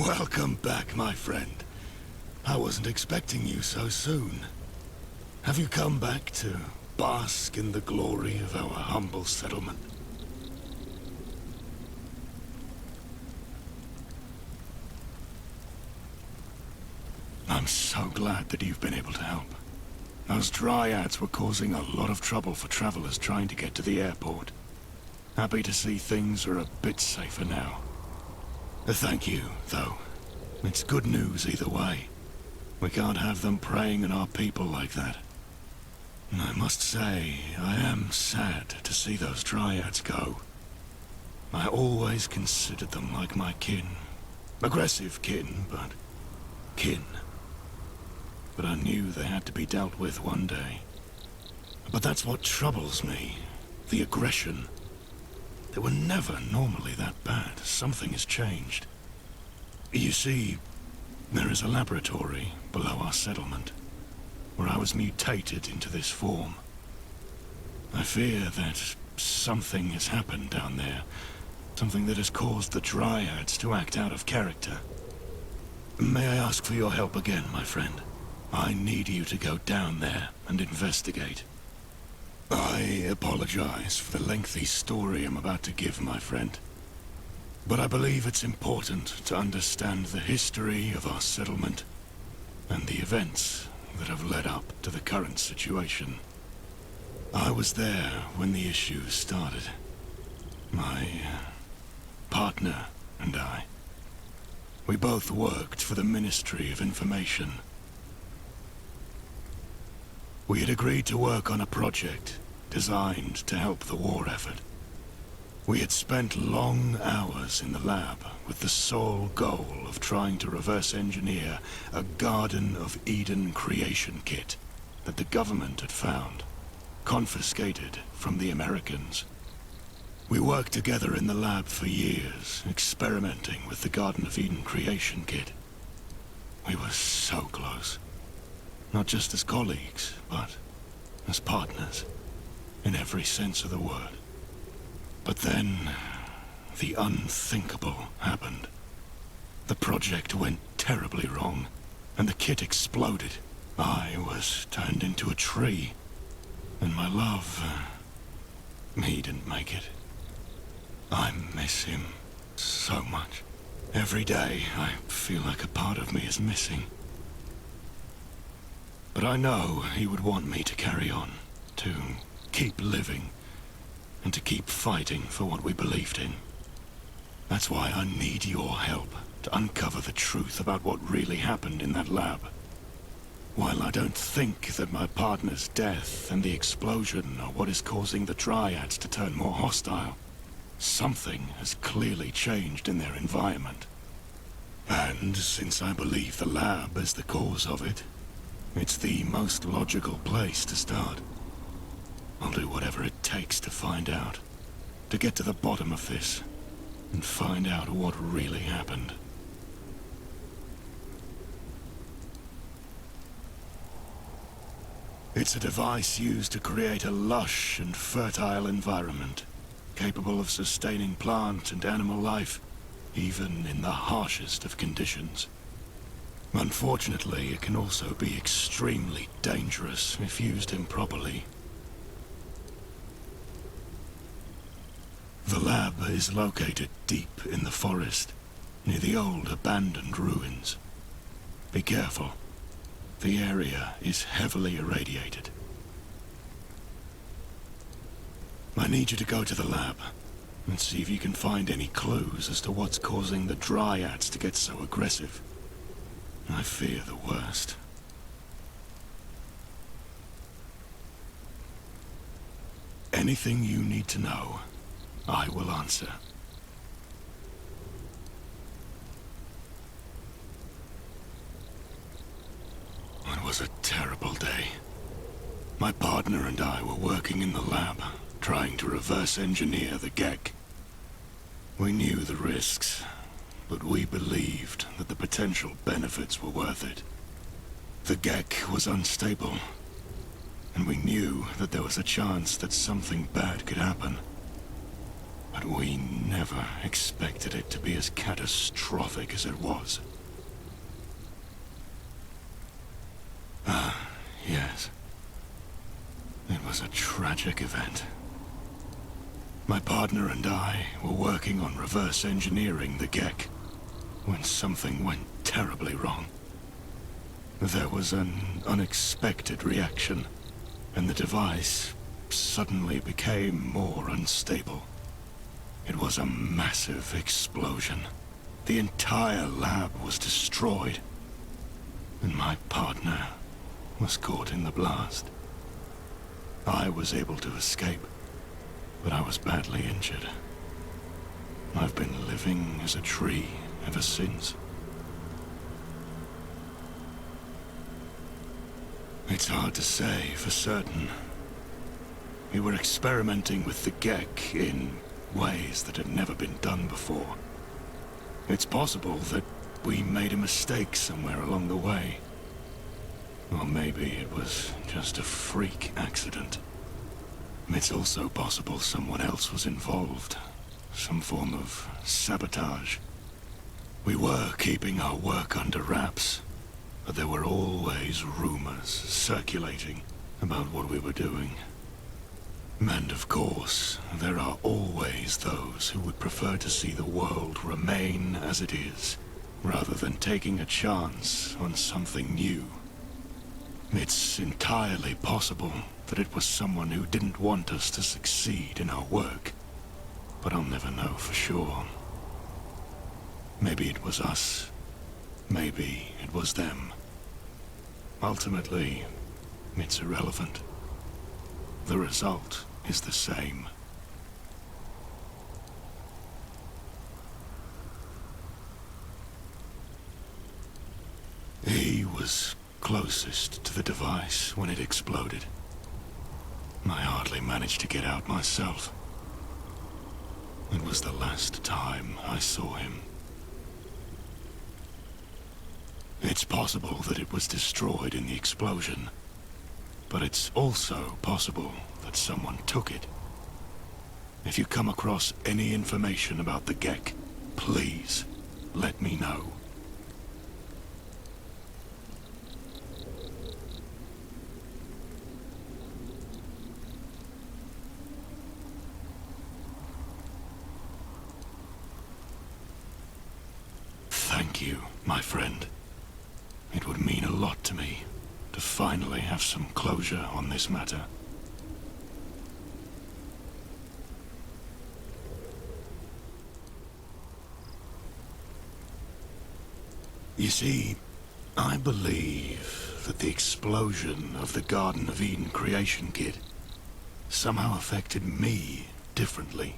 Welcome back, my friend. I wasn't expecting you so soon. Have you come back to bask in the glory of our humble settlement? I'm so glad that you've been able to help. Those dryads were causing a lot of trouble for travelers trying to get to the airport. Happy to see things are a bit safer now. Thank you, though. It's good news either way. We can't have them preying on our people like that. And I must say, I am sad to see those dryads go. I always considered them like my kin. Aggressive kin, but kin. But I knew they had to be dealt with one day. But that's what troubles me. The aggression. They were never normally that bad. Something has changed. You see, there is a laboratory below our settlement, where I was mutated into this form. I fear that something has happened down there. Something that has caused the dryads to act out of character. May I ask for your help again, my friend? I need you to go down there and investigate. I apologize for the lengthy story I'm about to give, my friend. But I believe it's important to understand the history of our settlement and the events that have led up to the current situation. I was there when the issues started. My partner and I. We both worked for the Ministry of Information. We had agreed to work on a project designed to help the war effort. We had spent long hours in the lab with the sole goal of trying to reverse engineer a Garden of Eden creation kit that the government had found, confiscated from the Americans. We worked together in the lab for years, experimenting with the Garden of Eden creation kit. We were so close. Not just as colleagues, but as partners, in every sense of the word. But then, the unthinkable happened. The project went terribly wrong, and the kit exploded. I was turned into a tree, and my love, he didn't make it. I miss him so much. Every day, I feel like a part of me is missing. But I know he would want me to carry on, to keep living, and to keep fighting for what we believed in. That's why I need your help to uncover the truth about what really happened in that lab. While I don't think that my partner's death and the explosion are what is causing the dryads to turn more hostile, something has clearly changed in their environment. And since I believe the lab is the cause of it, it's the most logical place to start. I'll do whatever it takes to find out. To get to the bottom of this. And find out what really happened. It's a device used to create a lush and fertile environment, capable of sustaining plant and animal life, even in the harshest of conditions. Unfortunately, it can also be extremely dangerous if used improperly. The lab is located deep in the forest, near the old abandoned ruins. Be careful. The area is heavily irradiated. I need you to go to the lab and see if you can find any clues as to what's causing the dryads to get so aggressive. I fear the worst. Anything you need to know, I will answer. It was a terrible day. My partner and I were working in the lab, trying to reverse engineer the Gek. We knew the risks, but we believed that the potential benefits were worth it. The Gek was unstable, and we knew that there was a chance that something bad could happen. But we never expected it to be as catastrophic as it was. Ah, yes. It was a tragic event. My partner and I were working on reverse engineering the Gek when something went terribly wrong. There was an unexpected reaction, and the device suddenly became more unstable. It was a massive explosion. The entire lab was destroyed, and my partner was caught in the blast. I was able to escape, but I was badly injured. I've been living as a tree ever since. It's hard to say for certain. We were experimenting with the Gek in ways that had never been done before. It's possible that we made a mistake somewhere along the way. Or maybe it was just a freak accident. It's also possible someone else was involved. Some form of sabotage. We were keeping our work under wraps, but there were always rumors circulating about what we were doing. And of course, there are always those who would prefer to see the world remain as it is, rather than taking a chance on something new. It's entirely possible that it was someone who didn't want us to succeed in our work, but I'll never know for sure. Maybe it was us. Maybe it was them. Ultimately, it's irrelevant. The result is the same. He was closest to the device when it exploded. I hardly managed to get out myself. It was the last time I saw him. It's possible that it was destroyed in the explosion, but it's also possible that someone took it. If you come across any information about the Gek, please let me know. Thank you, my friend. It would mean a lot to me to finally have some closure on this matter. You see, I believe that the explosion of the Garden of Eden creation kit somehow affected me differently.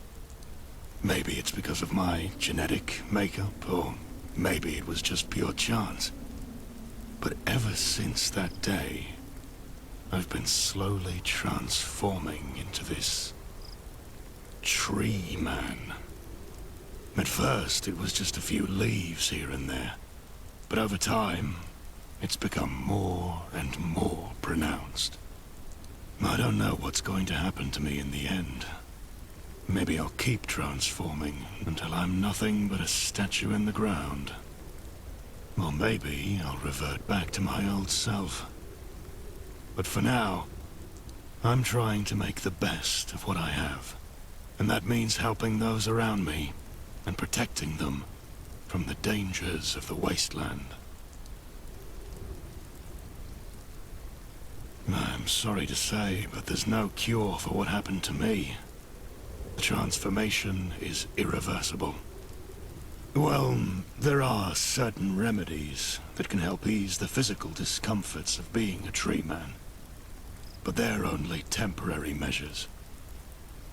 Maybe it's because of my genetic makeup, or maybe it was just pure chance. But ever since that day, I've been slowly transforming into this tree man. At first, it was just a few leaves here and there, but over time, it's become more and more pronounced. I don't know what's going to happen to me in the end. Maybe I'll keep transforming until I'm nothing but a statue in the ground. Or maybe I'll revert back to my old self. But for now, I'm trying to make the best of what I have. And that means helping those around me and protecting them from the dangers of the wasteland. I'm sorry to say, but there's no cure for what happened to me. The transformation is irreversible. Well, there are certain remedies that can help ease the physical discomforts of being a tree man. But they're only temporary measures.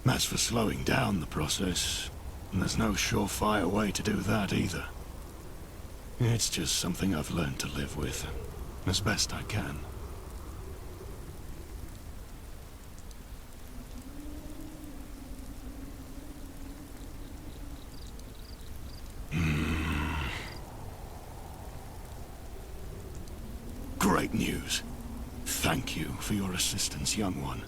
As for slowing down the process, there's no surefire way to do that either. It's just something I've learned to live with, as best I can. Great news. Thank you for your assistance, young one.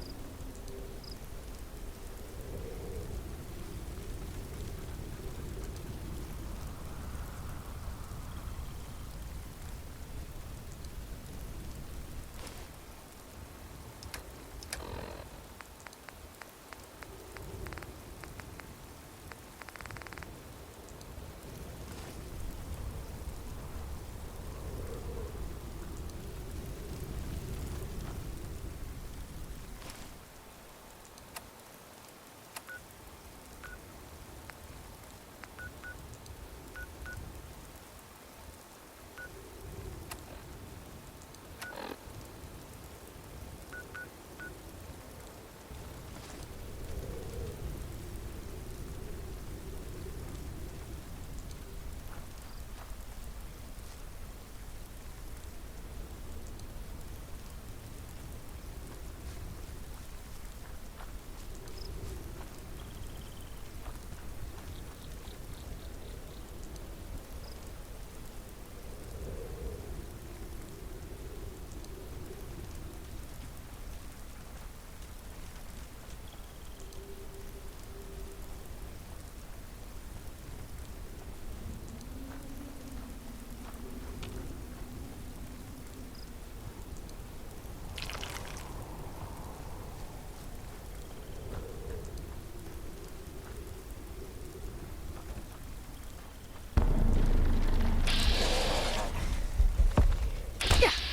you